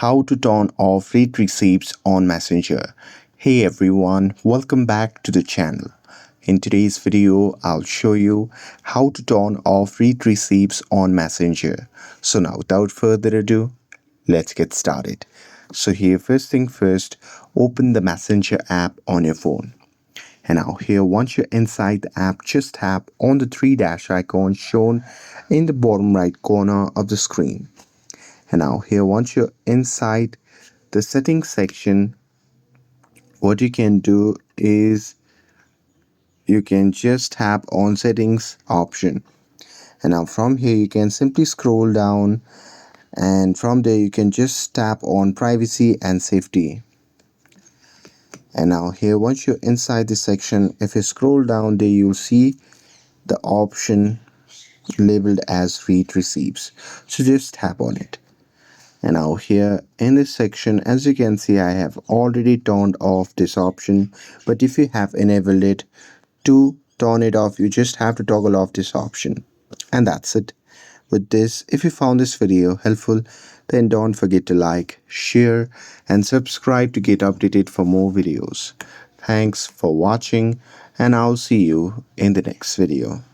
how to turn off read receipts on Messenger. Hey everyone, welcome back to the channel. In today's video, I'll show you how to turn off read receipts on Messenger. So now without further ado, let's get started. So here first thing first, open the Messenger app on your phone. And now here once you're inside the app, just tap on the three dash icon shown in the bottom right corner of the screen. And now here once you're inside the settings section, what you can do is you can just tap on settings option. And now from here you can simply scroll down, and from there you can just tap on privacy and safety. And now here once you're inside this section, if you scroll down there, you'll see the option labeled as read receipts. So just tap on it. And now here in this section, as you can see, I have already turned off this option, but if you have enabled it, to turn it off you just have to toggle off this option. And that's it. With this, if you found this video helpful, then don't forget to like, share and subscribe to get updated for more videos. Thanks for watching, and I'll see you in the next video.